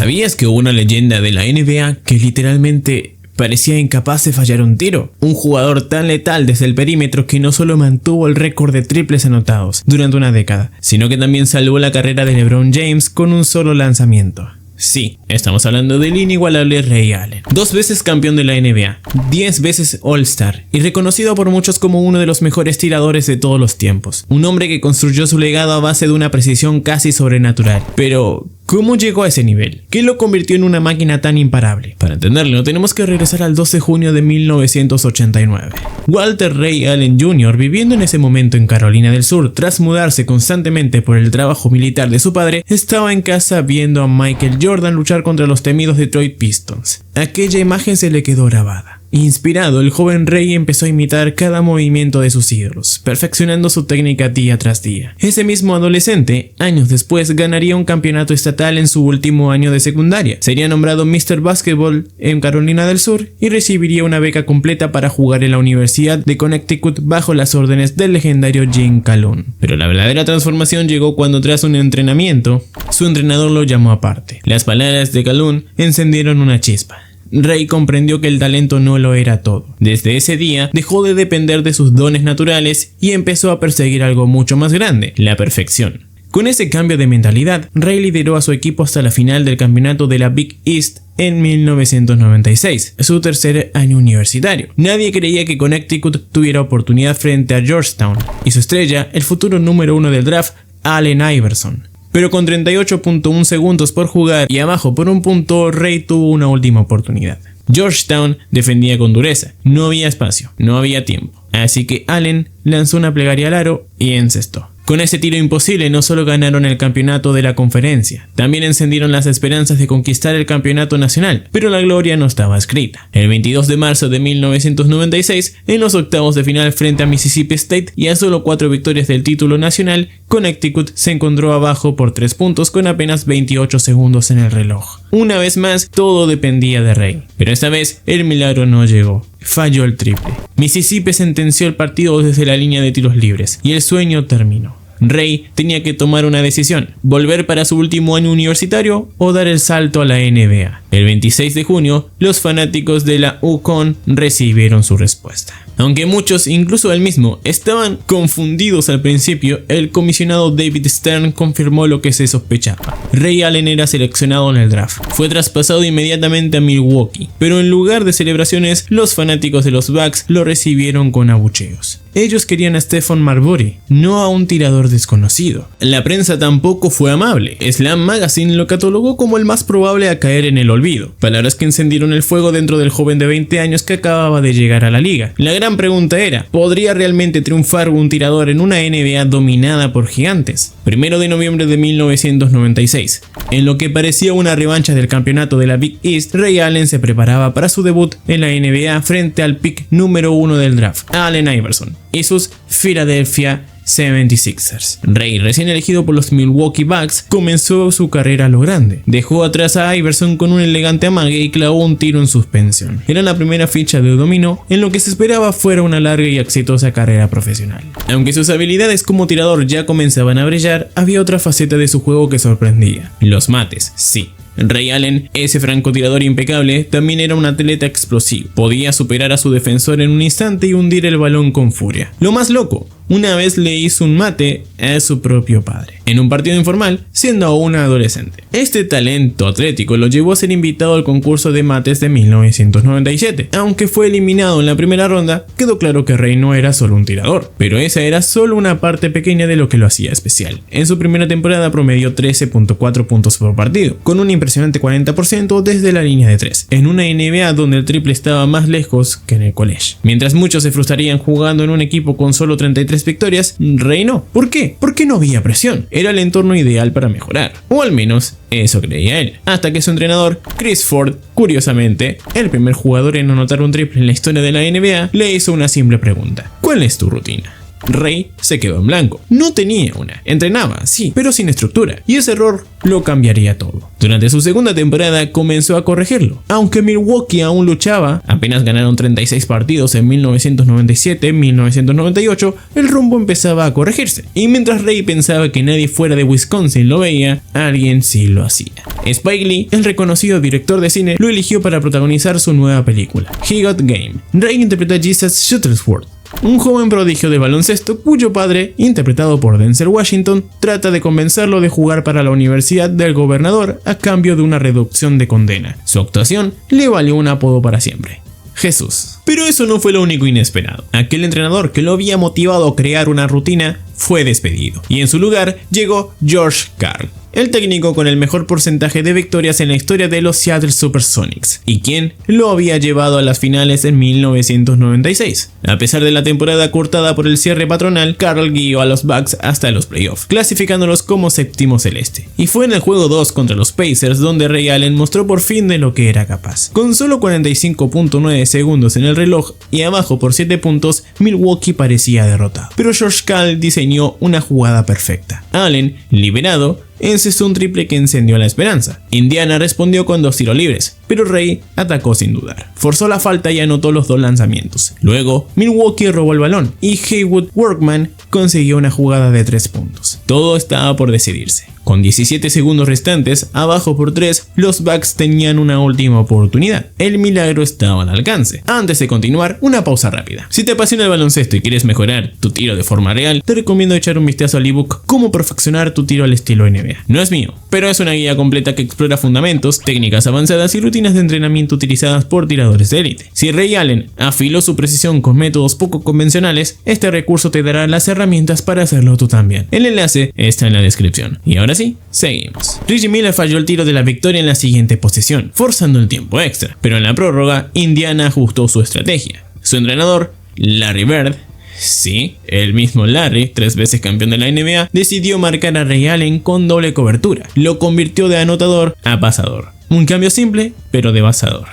¿Sabías que hubo una leyenda de la NBA que literalmente parecía incapaz de fallar un tiro? Un jugador tan letal desde el perímetro que no solo mantuvo el récord de triples anotados durante una década, sino que también salvó la carrera de LeBron James con un solo lanzamiento. Sí, estamos hablando del inigualable Ray Allen. 2 veces campeón de la NBA, 10 veces All-Star y reconocido por muchos como uno de los mejores tiradores de todos los tiempos. Un hombre que construyó su legado a base de una precisión casi sobrenatural. Pero ¿cómo llegó a ese nivel? ¿Qué lo convirtió en una máquina tan imparable? Para entenderlo, tenemos que regresar al 2 de junio de 1989. Walter Ray Allen Jr., viviendo en ese momento en Carolina del Sur, tras mudarse constantemente por el trabajo militar de su padre, estaba en casa viendo a Michael Jordan luchar contra los temidos Detroit Pistons. Aquella imagen se le quedó grabada. Inspirado, el joven Ray empezó a imitar cada movimiento de sus ídolos, perfeccionando su técnica día tras día. Ese mismo adolescente, años después, ganaría un campeonato estatal en su último año de secundaria. Sería nombrado Mr. Basketball en Carolina del Sur y recibiría una beca completa para jugar en la Universidad de Connecticut bajo las órdenes del legendario Jim Calhoun. Pero la verdadera transformación llegó cuando, tras un entrenamiento, su entrenador lo llamó aparte. Las palabras de Calhoun encendieron una chispa. Ray comprendió que el talento no lo era todo. Desde ese día dejó de depender de sus dones naturales y empezó a perseguir algo mucho más grande, la perfección. Con ese cambio de mentalidad, Ray lideró a su equipo hasta la final del campeonato de la Big East en 1996, su tercer año universitario. Nadie creía que Connecticut tuviera oportunidad frente a Georgetown y su estrella, el futuro número 1 del draft, Allen Iverson. Pero con 38.1 segundos por jugar y abajo por un punto, Ray tuvo una última oportunidad. Georgetown defendía con dureza, no había espacio, no había tiempo, así que Allen lanzó una plegaria al aro y encestó. Con ese tiro imposible no solo ganaron el campeonato de la conferencia, también encendieron las esperanzas de conquistar el campeonato nacional, pero la gloria no estaba escrita. El 22 de marzo de 1996, en los octavos de final frente a Mississippi State y a solo 4 victorias del título nacional, Connecticut se encontró abajo por 3 puntos con apenas 28 segundos en el reloj. Una vez más, todo dependía de Ray, pero esta vez el milagro no llegó. Falló el triple. Mississippi sentenció el partido desde la línea de tiros libres y el sueño terminó. Ray tenía que tomar una decisión: volver para su último año universitario o dar el salto a la NBA. El 26 de junio, los fanáticos de la UConn recibieron su respuesta. Aunque muchos, incluso él mismo, estaban confundidos al principio, el comisionado David Stern confirmó lo que se sospechaba. Ray Allen era seleccionado en el draft. Fue traspasado inmediatamente a Milwaukee, pero en lugar de celebraciones, los fanáticos de los Bucks lo recibieron con abucheos. Ellos querían a Stephon Marbury, no a un tirador desconocido. La prensa tampoco fue amable. Slam Magazine lo catalogó como el más probable a caer en el olvido. Palabras que encendieron el fuego dentro del joven de 20 años que acababa de llegar a la liga. La gran pregunta era: ¿podría realmente triunfar un tirador en una NBA dominada por gigantes? 1 de noviembre de 1996. En lo que parecía una revancha del campeonato de la Big East, Ray Allen se preparaba para su debut en la NBA frente al pick número 1 del draft, Allen Iverson, y sus Philadelphia 76ers. Ray, recién elegido por los Milwaukee Bucks, comenzó su carrera a lo grande. Dejó atrás a Iverson con un elegante amague y clavó un tiro en suspensión. Era la primera ficha de dominó en lo que se esperaba fuera una larga y exitosa carrera profesional. Aunque sus habilidades como tirador ya comenzaban a brillar, había otra faceta de su juego que sorprendía: los mates. Sí, Ray Allen, ese francotirador impecable, también era un atleta explosivo. Podía superar a su defensor en un instante y hundir el balón con furia. Lo más loco: una vez le hizo un mate a su propio padre, en un partido informal, siendo aún adolescente. Este talento atlético lo llevó a ser invitado al concurso de mates de 1997. Aunque fue eliminado en la primera ronda, quedó claro que Ray no era solo un tirador, pero esa era solo una parte pequeña de lo que lo hacía especial. En su primera temporada promedió 13.4 puntos por partido, con un impresionante 40% desde la línea de 3, en una NBA donde el triple estaba más lejos que en el college. Mientras muchos se frustrarían jugando en un equipo con solo 33 victorias, Ray no. ¿Por qué? Porque no había presión. Era el entorno ideal para mejorar, o al menos eso creía él, hasta que su entrenador, Chris Ford, curiosamente, el primer jugador en anotar un triple en la historia de la NBA, le hizo una simple pregunta: ¿cuál es tu rutina? Ray se quedó en blanco. No tenía una. Entrenaba, sí, pero sin estructura. Y ese error lo cambiaría todo. Durante su segunda temporada comenzó a corregirlo. Aunque Milwaukee aún luchaba, apenas ganaron 36 partidos en 1997-1998, el rumbo empezaba a corregirse. Y mientras Ray pensaba que nadie fuera de Wisconsin lo veía, alguien sí lo hacía. Spike Lee, el reconocido director de cine, lo eligió para protagonizar su nueva película, He Got Game. Ray interpretó a Jesus Shuttlesworth, un joven prodigio de baloncesto cuyo padre, interpretado por Denzel Washington, trata de convencerlo de jugar para la universidad del gobernador a cambio de una reducción de condena. Su actuación le valió un apodo para siempre: Jesús. Pero eso no fue lo único inesperado. Aquel entrenador que lo había motivado a crear una rutina fue despedido, y en su lugar llegó George Karl, el técnico con el mejor porcentaje de victorias en la historia de los Seattle Supersonics, y quien lo había llevado a las finales en 1996. A pesar de la temporada cortada por el cierre patronal, Karl guió a los Bucks hasta los playoffs, clasificándolos como séptimo celeste. Y fue en el juego 2 contra los Pacers donde Ray Allen mostró por fin de lo que era capaz. Con solo 45.9 segundos en el reloj y abajo por 7 puntos, Milwaukee parecía derrotado. Pero George Karl diseñó una jugada perfecta. Allen, liberado, encestó un triple que encendió la esperanza. Indiana respondió con 2 tiros libres, pero Ray atacó sin dudar. Forzó la falta y anotó los 2 lanzamientos. Luego, Milwaukee robó el balón y Haywood Workman consiguió una jugada de 3 puntos. Todo estaba por decidirse. Con 17 segundos restantes, abajo por 3, los Bucks tenían una última oportunidad. El milagro estaba al alcance. Antes de continuar, una pausa rápida. Si te apasiona el baloncesto y quieres mejorar tu tiro de forma real, te recomiendo echar un vistazo al ebook Cómo perfeccionar tu tiro al estilo NBA. No es mío, pero es una guía completa que explora fundamentos, técnicas avanzadas y rutinas de entrenamiento utilizadas por tiradores de élite. Si Ray Allen afiló su precisión con métodos poco convencionales, este recurso te dará las herramientas para hacerlo tú también. El enlace está en la descripción. Y ahora sí, seguimos. Reggie Miller falló el tiro de la victoria en la siguiente posesión, forzando el tiempo extra, pero en la prórroga, Indiana ajustó su estrategia. Su entrenador, Larry Bird, sí, el mismo Larry, 3 veces campeón de la NBA, decidió marcar a Ray Allen con doble cobertura. Lo convirtió de anotador a pasador. Un cambio simple, pero devastador.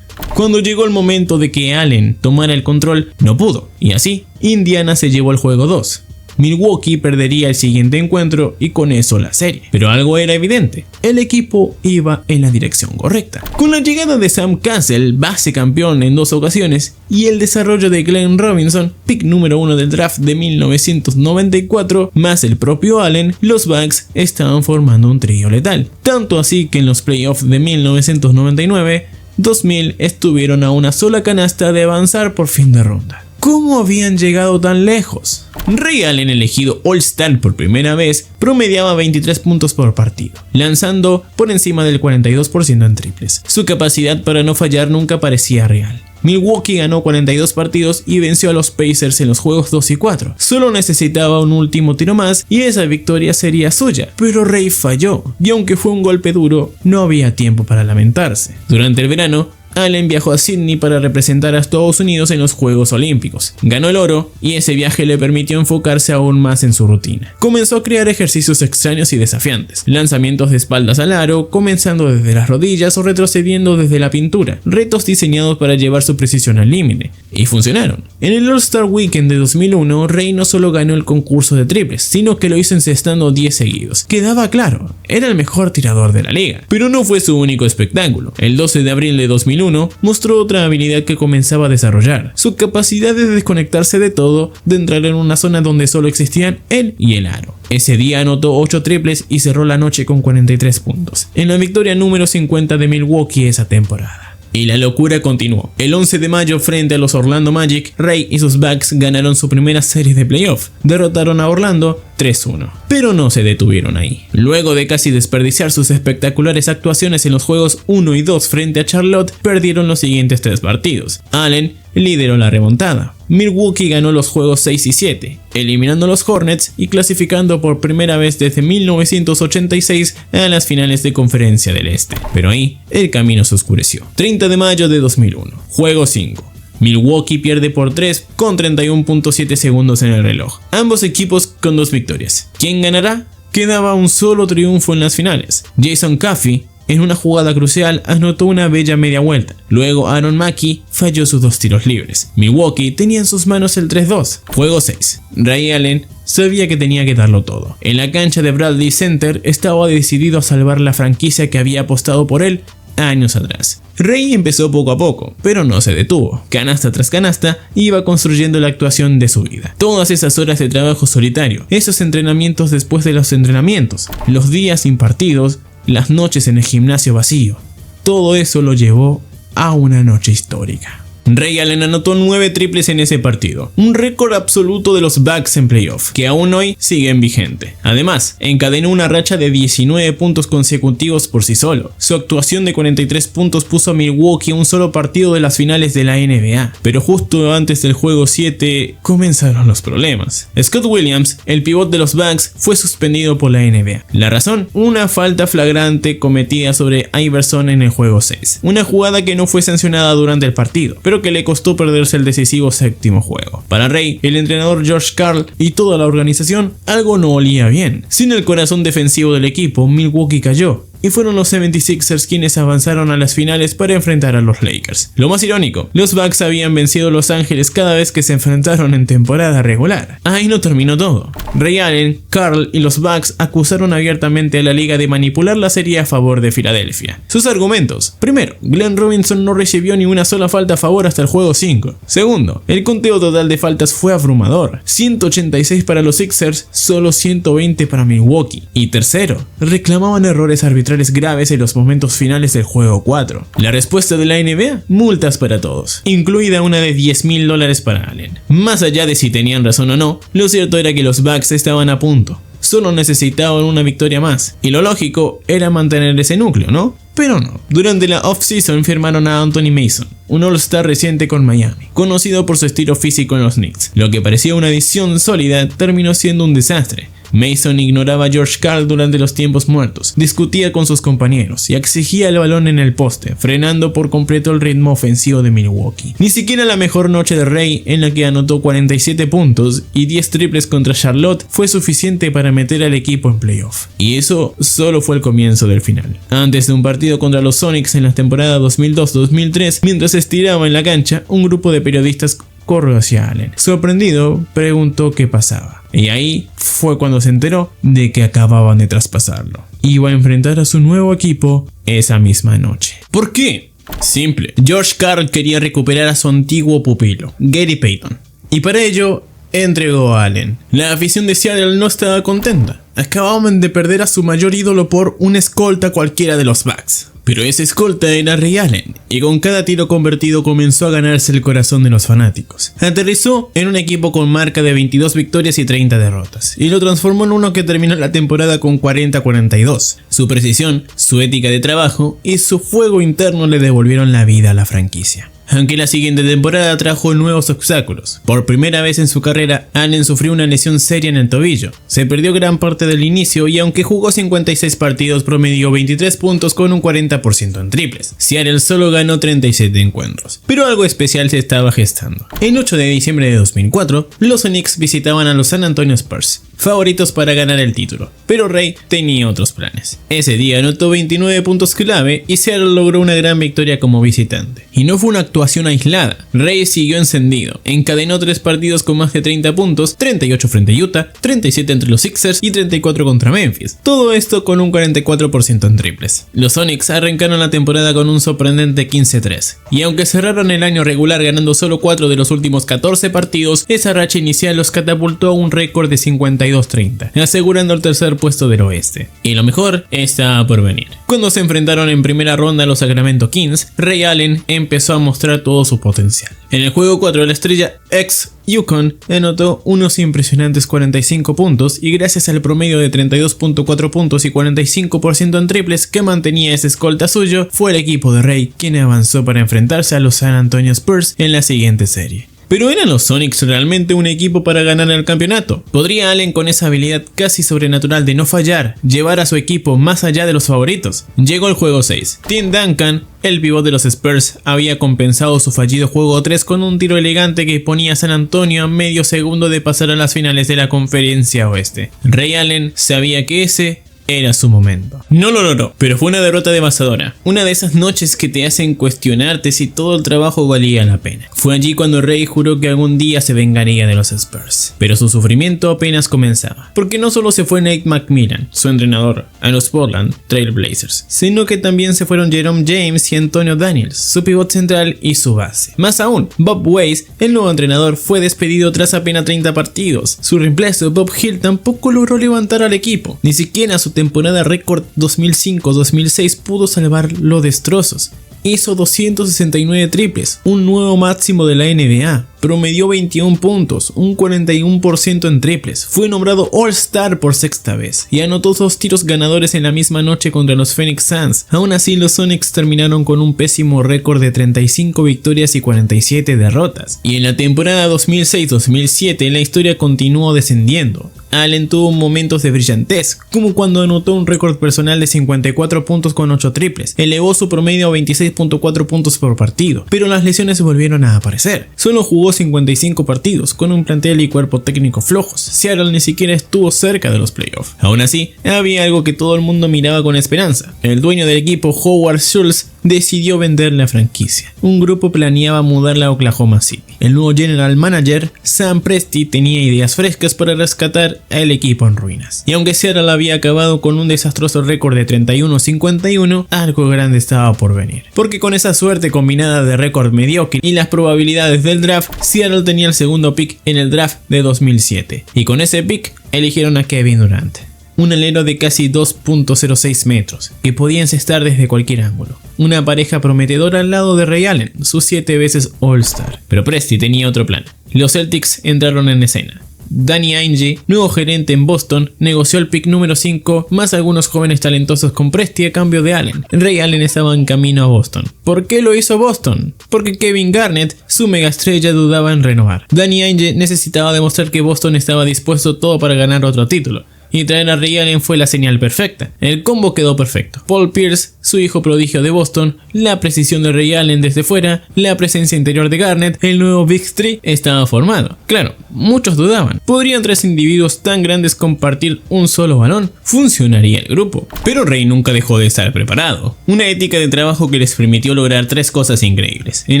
Cuando llegó el momento de que Allen tomara el control, no pudo, y así, Indiana se llevó el juego 2. Milwaukee perdería el siguiente encuentro y con eso la serie. Pero algo era evidente, el equipo iba en la dirección correcta. Con la llegada de Sam Cassell, base campeón en 2 ocasiones, y el desarrollo de Glenn Robinson, pick número 1 del draft de 1994, más el propio Allen, los Bucks estaban formando un trío letal. Tanto así que en los playoffs de 1999-2000 estuvieron a una sola canasta de avanzar por fin de ronda. ¿Cómo habían llegado tan lejos? Ray Allen, elegido All-Star por primera vez, promediaba 23 puntos por partido, lanzando por encima del 42% en triples. Su capacidad para no fallar nunca parecía real. Milwaukee ganó 42 partidos y venció a los Pacers en los juegos 2 y 4. Solo necesitaba un último tiro más y esa victoria sería suya, pero Ray falló, y aunque fue un golpe duro, no había tiempo para lamentarse. Durante el verano, Allen viajó a Sydney para representar a Estados Unidos en los Juegos Olímpicos. Ganó el oro y ese viaje le permitió enfocarse aún más en su rutina. Comenzó a crear ejercicios extraños y desafiantes, lanzamientos de espaldas al aro, comenzando desde las rodillas o retrocediendo desde la pintura, retos diseñados para llevar su precisión al límite, y funcionaron. En el All-Star Weekend de 2001, Ray no solo ganó el concurso de triples, sino que lo hizo encestando 10 seguidos. Quedaba claro, era el mejor tirador de la liga. Pero no fue su único espectáculo. El 12 de abril de 2001, mostró otra habilidad que comenzaba a desarrollar: su capacidad de desconectarse de todo, de entrar en una zona donde solo existían él y el aro. Ese día anotó 8 triples y cerró la noche con 43 puntos, en la victoria número 50 de Milwaukee esa temporada. Y la locura continuó. El 11 de mayo, frente a los Orlando Magic, Ray y sus Bucks ganaron su primera serie de playoff. Derrotaron a Orlando 3-1. Pero no se detuvieron ahí. Luego de casi desperdiciar sus espectaculares actuaciones en los juegos 1 y 2 frente a Charlotte, perdieron los siguientes 3 partidos. Allen lideró la remontada. Milwaukee ganó los juegos 6 y 7, eliminando a los Hornets y clasificando por primera vez desde 1986 a las finales de Conferencia del Este. Pero ahí el camino se oscureció. 30 de mayo de 2001, juego 5. Milwaukee pierde por 3 con 31.7 segundos en el reloj. Ambos equipos con 2 victorias. ¿Quién ganará? Quedaba un solo triunfo en las finales. Jason Caffey, en una jugada crucial, anotó una bella media vuelta. Luego Aaron Mackey falló sus 2 tiros libres. Milwaukee tenía en sus manos el 3-2. Juego 6. Ray Allen sabía que tenía que darlo todo. En la cancha de Bradley Center estaba decidido a salvar la franquicia que había apostado por él años atrás. Ray empezó poco a poco, pero no se detuvo. Canasta tras canasta, iba construyendo la actuación de su vida. Todas esas horas de trabajo solitario, esos entrenamientos después de los entrenamientos, los días sin partidos, las noches en el gimnasio vacío, todo eso lo llevó a una noche histórica. Ray Allen anotó 9 triples en ese partido, un récord absoluto de los Bucks en playoff, que aún hoy siguen vigente. Además, encadenó una racha de 19 puntos consecutivos por sí solo. Su actuación de 43 puntos puso a Milwaukee a un solo partido de las finales de la NBA, pero justo antes del juego 7 comenzaron los problemas. Scott Williams, el pívot de los Bucks, fue suspendido por la NBA. La razón, una falta flagrante cometida sobre Iverson en el juego 6, una jugada que no fue sancionada durante el partido, pero que le costó perderse el decisivo 7º juego. Para Ray, el entrenador George Karl y toda la organización, algo no olía bien. Sin el corazón defensivo del equipo, Milwaukee cayó, y fueron los 76ers quienes avanzaron a las finales para enfrentar a los Lakers. Lo más irónico, los Bucks habían vencido a Los Ángeles cada vez que se enfrentaron en temporada regular. Ahí no terminó todo. Ray Allen, Karl y los Bucks acusaron abiertamente a la liga de manipular la serie a favor de Filadelfia. Sus argumentos: primero, Glenn Robinson no recibió ni una sola falta a favor hasta el juego 5. Segundo, el conteo total de faltas fue abrumador: 186 para los Sixers, solo 120 para Milwaukee. Y tercero, reclamaban errores arbitrarios graves en los momentos finales del juego 4. La respuesta de la NBA: multas para todos, incluida una de $10,000 para Allen. Más allá de si tenían razón o no, lo cierto era que los Bucks estaban a punto. Solo necesitaban una victoria más, y lo lógico era mantener ese núcleo, ¿no? Pero no. Durante la off-season firmaron a Anthony Mason, un All-Star reciente con Miami, conocido por su estilo físico en los Knicks. Lo que parecía una adición sólida terminó siendo un desastre. Mason ignoraba a George Karl durante los tiempos muertos, discutía con sus compañeros y exigía el balón en el poste, frenando por completo el ritmo ofensivo de Milwaukee. Ni siquiera la mejor noche de Ray, en la que anotó 47 puntos y 10 triples contra Charlotte, fue suficiente para meter al equipo en playoff. Y eso solo fue el comienzo del final. Antes de un partido contra los Sonics en la temporada 2002-2003, mientras se estiraba en la cancha, un grupo de periodistas corrió hacia Allen. Sorprendido, preguntó qué pasaba. Y ahí fue cuando se enteró de que acababan de traspasarlo. Iba a enfrentar a su nuevo equipo esa misma noche. ¿Por qué? Simple. George Karl quería recuperar a su antiguo pupilo, Gary Payton. Y para ello, entregó a Allen. La afición de Seattle no estaba contenta. Acababan de perder a su mayor ídolo por un escolta cualquiera de los Bucks. Pero ese escolta era Ray Allen, y con cada tiro convertido comenzó a ganarse el corazón de los fanáticos. Aterrizó en un equipo con marca de 22 victorias y 30 derrotas, y lo transformó en uno que terminó la temporada con 40-42. Su precisión, su ética de trabajo y su fuego interno le devolvieron la vida a la franquicia. Aunque la siguiente temporada trajo nuevos obstáculos. Por primera vez en su carrera, Allen sufrió una lesión seria en el tobillo. Se perdió gran parte del inicio y aunque jugó 56 partidos, promedió 23 puntos con un 40% en triples. Seattle solo ganó 37 encuentros. Pero algo especial se estaba gestando. El 8 de diciembre de 2004, los Knicks visitaban a los San Antonio Spurs, favoritos para ganar el título. Pero Ray tenía otros planes. Ese día anotó 29 puntos clave y Seattle logró una gran victoria como visitante. Y no fue una actuación aislada. Ray siguió encendido, encadenó 3 partidos con más de 30 puntos, 38 frente a Utah, 37 entre los Sixers y 34 contra Memphis. Todo esto con un 44% en triples. Los Sonics arrancaron la temporada con un sorprendente 15-3, y aunque cerraron el año regular ganando solo 4 de los últimos 14 partidos, esa racha inicial los catapultó a un récord de 52-30, asegurando el tercer puesto del oeste. Y lo mejor estaba por venir. Cuando se enfrentaron en primera ronda a los Sacramento Kings, Ray Allen empezó a mostrar todo su potencial. En el juego 4, la estrella ex Yukon anotó unos impresionantes 45 puntos y gracias al promedio de 32.4 puntos y 45% en triples que mantenía ese escolta suyo, fue el equipo de Ray quien avanzó para enfrentarse a los San Antonio Spurs en la siguiente serie. ¿Pero eran los Sonics realmente un equipo para ganar el campeonato? ¿Podría Allen, con esa habilidad casi sobrenatural de no fallar, llevar a su equipo más allá de los favoritos? Llegó el juego 6. Tim Duncan, el pívot de los Spurs, había compensado su fallido juego 3 con un tiro elegante que ponía a San Antonio a medio segundo de pasar a las finales de la Conferencia Oeste. Ray Allen sabía que ese era su momento. No lo logró, pero fue una derrota devastadora. Una de esas noches que te hacen cuestionarte si todo el trabajo valía la pena. Fue allí cuando Ray juró que algún día se vengaría de los Spurs. Pero su sufrimiento apenas comenzaba. Porque no solo se fue Nate McMillan, su entrenador, a los Portland Trail Blazers, sino que también se fueron Jerome James y Antonio Daniels, su pivot central y su base. Más aún, Bob Weiss, el nuevo entrenador, fue despedido tras apenas 30 partidos. Su reemplazo, Bob Hill, tampoco logró levantar al equipo. Ni siquiera su temporada récord 2005-2006 pudo salvar los destrozos. Hizo 269 triples, un nuevo máximo de la NBA. Promedió 21 puntos, un 41% en triples. Fue nombrado All-Star por sexta vez y anotó 2 tiros ganadores en la misma noche contra los Phoenix Suns. Aún así, los Sonics terminaron con un pésimo récord de 35 victorias y 47 derrotas. Y en la temporada 2006-2007 la historia continuó descendiendo. Allen tuvo momentos de brillantez, como cuando anotó un récord personal de 54 puntos con 8 triples. Elevó su promedio a 26.4 puntos por partido, pero las lesiones volvieron a aparecer. Solo jugó 55 partidos, con un plantel y cuerpo técnico flojos. Seattle ni siquiera estuvo cerca de los playoffs. Aún así, había algo que todo el mundo miraba con esperanza. El dueño del equipo, Howard Schultz, decidió vender la franquicia. Un grupo planeaba mudarla a Oklahoma City. El nuevo general manager, Sam Presti, tenía ideas frescas para rescatar al equipo en ruinas. Y aunque Seattle había acabado con un desastroso récord de 31-51, algo grande estaba por venir. Porque con esa suerte combinada de récord mediocre y las probabilidades del draft, Seattle tenía el segundo pick en el draft de 2007. Y con ese pick eligieron a Kevin Durant, un alero de casi 2.06 metros, que podía encestar desde cualquier ángulo. Una pareja prometedora al lado de Ray Allen, sus 7 veces All-Star. Pero Presti tenía otro plan. Los Celtics entraron en escena. Danny Ainge, nuevo gerente en Boston, negoció el pick número 5 más algunos jóvenes talentosos con Presti a cambio de Allen. Ray Allen estaba en camino a Boston. ¿Por qué lo hizo Boston? Porque Kevin Garnett, su mega estrella, dudaba en renovar. Danny Ainge necesitaba demostrar que Boston estaba dispuesto todo para ganar otro título. Y traer a Ray Allen fue la señal perfecta. El combo quedó perfecto. Paul Pierce, su hijo prodigio de Boston, la precisión de Ray Allen desde fuera, la presencia interior de Garnett, el nuevo Big Three estaba formado. Claro, muchos dudaban. ¿Podrían 3 individuos tan grandes compartir un solo balón? ¿Funcionaría el grupo? Pero Ray nunca dejó de estar preparado. Una ética de trabajo que les permitió lograr 3 cosas increíbles. En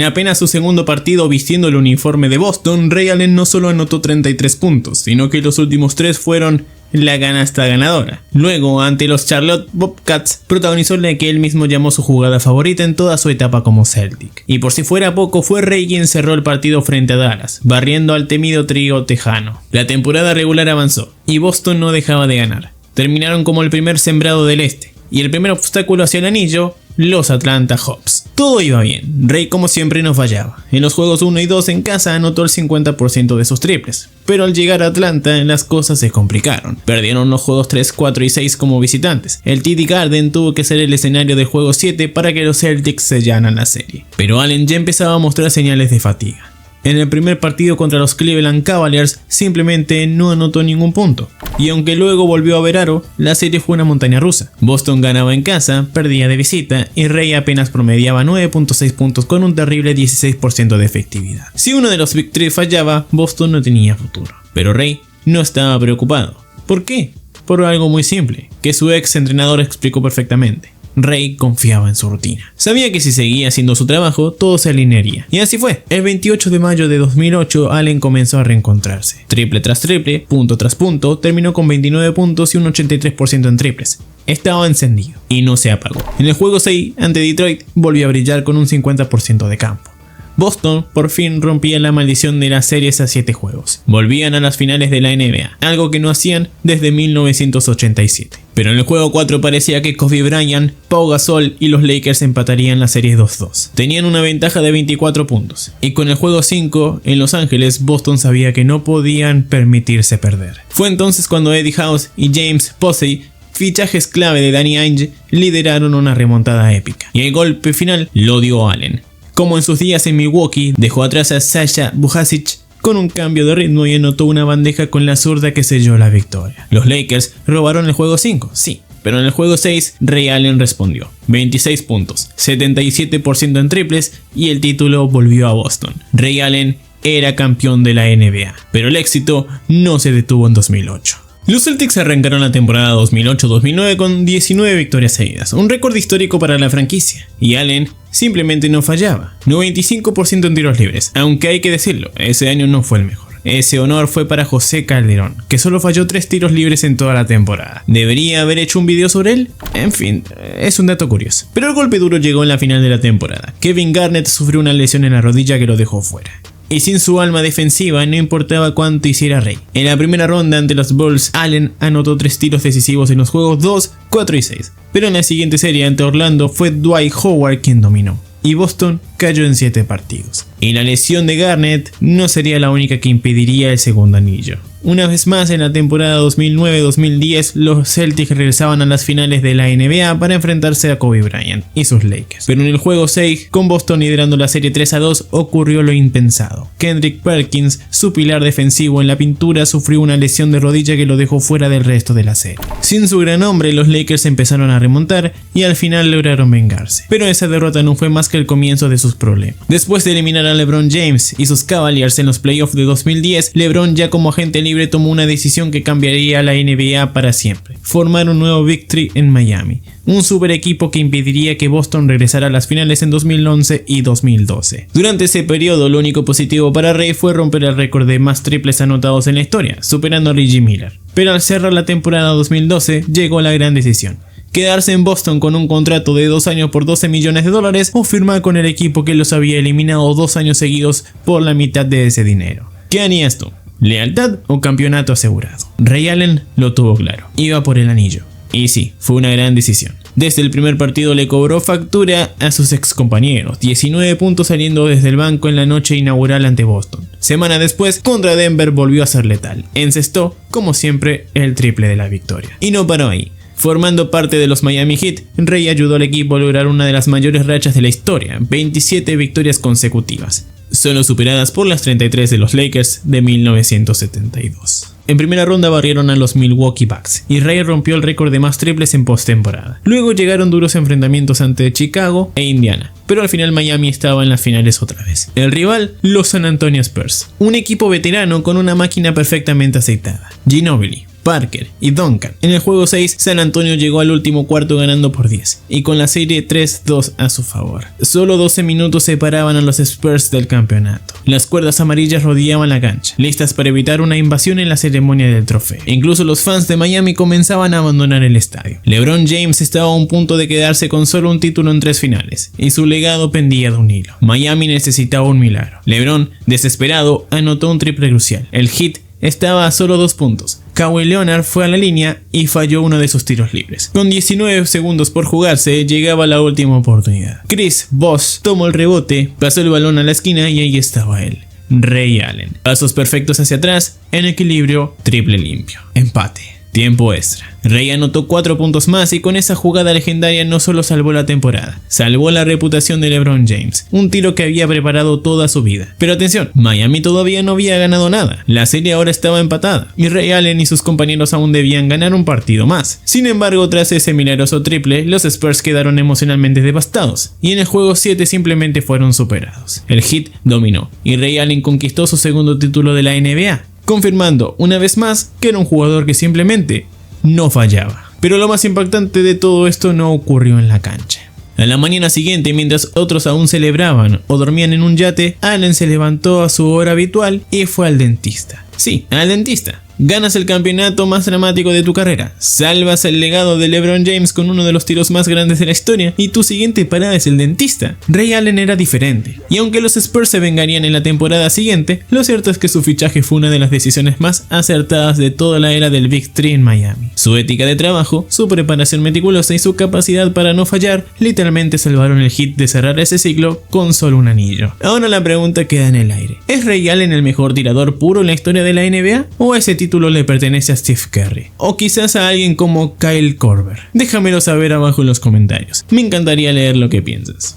apenas su segundo partido vistiendo el uniforme de Boston, Ray Allen no solo anotó 33 puntos, sino que los últimos 3 fueron la canasta ganadora. Luego, ante los Charlotte Bobcats, protagonizó la que él mismo llamó su jugada favorita en toda su etapa como Celtic. Y por si fuera poco, fue Ray quien cerró el partido frente a Dallas, barriendo al temido trío tejano. La temporada regular avanzó, y Boston no dejaba de ganar. Terminaron como el primer sembrado del este, y el primer obstáculo hacia el anillo, los Atlanta Hawks. Todo iba bien, Ray como siempre no fallaba. En los juegos 1 y 2 en casa anotó el 50% de sus triples, pero al llegar a Atlanta las cosas se complicaron. Perdieron los juegos 3, 4 y 6 como visitantes. El TD Garden tuvo que ser el escenario del juego 7 para que los Celtics sellaran la serie. Pero Allen ya empezaba a mostrar señales de fatiga. En el primer partido contra los Cleveland Cavaliers simplemente no anotó ningún punto. Y aunque luego volvió a ver aro, la serie fue una montaña rusa. Boston ganaba en casa, perdía de visita y Ray apenas promediaba 9.6 puntos con un terrible 16% de efectividad. Si uno de los Big Three fallaba, Boston no tenía futuro. Pero Ray no estaba preocupado. ¿Por qué? Por algo muy simple, que su ex entrenador explicó perfectamente. Ray confiaba en su rutina. Sabía que si seguía haciendo su trabajo, todo se alinearía. Y así fue. El 28 de mayo de 2008, Allen comenzó a reencontrarse. Triple tras triple, punto tras punto, terminó con 29 puntos y un 83% en triples. Estaba encendido y no se apagó. En el juego 6, ante Detroit, volvió a brillar con un 50% de campo. Boston por fin rompía la maldición de las series a 7 juegos. Volvían a las finales de la NBA, algo que no hacían desde 1987. Pero en el juego 4 parecía que Kobe Bryant, Pau Gasol y los Lakers empatarían la serie 2-2. Tenían una ventaja de 24 puntos. Y con el juego 5, en Los Ángeles, Boston sabía que no podían permitirse perder. Fue entonces cuando Eddie House y James Posey, fichajes clave de Danny Ainge, lideraron una remontada épica. Y el golpe final lo dio Allen. Como en sus días en Milwaukee, dejó atrás a Sasha Vujacic con un cambio de ritmo y anotó una bandeja con la zurda que selló la victoria. Los Lakers robaron el juego 5, sí, pero en el juego 6 Ray Allen respondió. 26 puntos, 77% en triples y el título volvió a Boston. Ray Allen era campeón de la NBA, pero el éxito no se detuvo en 2008. Los Celtics arrancaron la temporada 2008-2009 con 19 victorias seguidas, un récord histórico para la franquicia, y Allen simplemente no fallaba, 95% en tiros libres, aunque hay que decirlo, ese año no fue el mejor. Ese honor fue para José Calderón, que solo falló 3 tiros libres en toda la temporada. ¿Debería haber hecho un video sobre él? En fin, es un dato curioso. Pero el golpe duro llegó en la final de la temporada. Kevin Garnett sufrió una lesión en la rodilla que lo dejó fuera. Y sin su alma defensiva no importaba cuánto hiciera Ray. En la primera ronda ante los Bulls, Allen anotó 3 tiros decisivos en los juegos 2, 4 y 6. Pero en la siguiente serie ante Orlando fue Dwight Howard quien dominó. Y Boston cayó en 7 partidos. Y la lesión de Garnett no sería la única que impediría el segundo anillo. Una vez más en la temporada 2009-2010 los Celtics regresaban a las finales de la NBA para enfrentarse a Kobe Bryant y sus Lakers. Pero en el juego 6, con Boston liderando la serie 3-2, ocurrió lo impensado. Kendrick Perkins, su pilar defensivo en la pintura, sufrió una lesión de rodilla que lo dejó fuera del resto de la serie. Sin su gran hombre, los Lakers empezaron a remontar y al final lograron vengarse. Pero esa derrota no fue más que el comienzo de sus problemas. Después de eliminar a LeBron James y sus Cavaliers en los playoffs de 2010, LeBron, ya como agente libre, tomó una decisión que cambiaría la NBA para siempre: formar un nuevo Big Three en Miami, un super equipo que impediría que Boston regresara a las finales en 2011 y 2012. Durante ese periodo, lo único positivo para Ray fue romper el récord de más triples anotados en la historia, superando a Reggie Miller. Pero al cerrar la temporada 2012, llegó la gran decisión: quedarse en Boston con un contrato de 2 años por $12 millones o firmar con el equipo que los había eliminado 2 años seguidos por la mitad de ese dinero. ¿Qué harías tú? ¿Lealtad o campeonato asegurado? Ray Allen lo tuvo claro, iba por el anillo. Y sí, fue una gran decisión. Desde el primer partido le cobró factura a sus ex compañeros, 19 puntos saliendo desde el banco en la noche inaugural ante Boston. Semana después, contra Denver volvió a ser letal, encestó, como siempre, el triple de la victoria. Y no paró ahí. Formando parte de los Miami Heat, Ray ayudó al equipo a lograr una de las mayores rachas de la historia, 27 victorias consecutivas, solo superadas por las 33 de los Lakers de 1972. En primera ronda barrieron a los Milwaukee Bucks y Ray rompió el récord de más triples en postemporada. Luego llegaron duros enfrentamientos ante Chicago e Indiana, pero al final Miami estaba en las finales otra vez. El rival, los San Antonio Spurs, un equipo veterano con una máquina perfectamente aceitada: Ginobili, Parker y Duncan. En el juego 6, San Antonio llegó al último cuarto ganando por 10 y con la serie 3-2 a su favor. Solo 12 minutos separaban a los Spurs del campeonato. Las cuerdas amarillas rodeaban la cancha, listas para evitar una invasión en la ceremonia del trofeo. Incluso los fans de Miami comenzaban a abandonar el estadio. LeBron James estaba a un punto de quedarse con solo un título en 3 finales y su legado pendía de un hilo. Miami necesitaba un milagro. LeBron, desesperado, anotó un triple crucial. El Heat estaba a solo 2 puntos. Kawhi Leonard fue a la línea y falló uno de sus tiros libres. Con 19 segundos por jugarse, llegaba la última oportunidad. Chris Bosh tomó el rebote, pasó el balón a la esquina y ahí estaba él, Ray Allen. Pasos perfectos hacia atrás, en equilibrio, triple limpio. Empate. Tiempo extra. Ray anotó 4 puntos más y con esa jugada legendaria no solo salvó la temporada, salvó la reputación de LeBron James, un tiro que había preparado toda su vida. Pero atención, Miami todavía no había ganado nada, la serie ahora estaba empatada y Ray Allen y sus compañeros aún debían ganar un partido más. Sin embargo, tras ese milagroso triple, los Spurs quedaron emocionalmente devastados y en el juego 7 simplemente fueron superados. El Heat dominó y Ray Allen conquistó su segundo título de la NBA, confirmando una vez más que era un jugador que simplemente no fallaba. Pero lo más impactante de todo esto no ocurrió en la cancha. A la mañana siguiente, mientras otros aún celebraban o dormían en un yate, Allen se levantó a su hora habitual y fue al dentista. Sí, al dentista. Ganas el campeonato más dramático de tu carrera, salvas el legado de LeBron James con uno de los tiros más grandes de la historia y tu siguiente parada es el dentista. Ray Allen era diferente, y aunque los Spurs se vengarían en la temporada siguiente, lo cierto es que su fichaje fue una de las decisiones más acertadas de toda la era del Big Three en Miami. Su ética de trabajo, su preparación meticulosa y su capacidad para no fallar literalmente salvaron el Heat de cerrar ese ciclo con solo un anillo. Ahora la pregunta queda en el aire: ¿es Ray Allen el mejor tirador puro en la historia de la NBA? ¿O ese título le pertenece a Steve Curry? ¿O quizás a alguien como Kyle Korver? Déjamelo saber abajo en los comentarios. Me encantaría leer lo que piensas.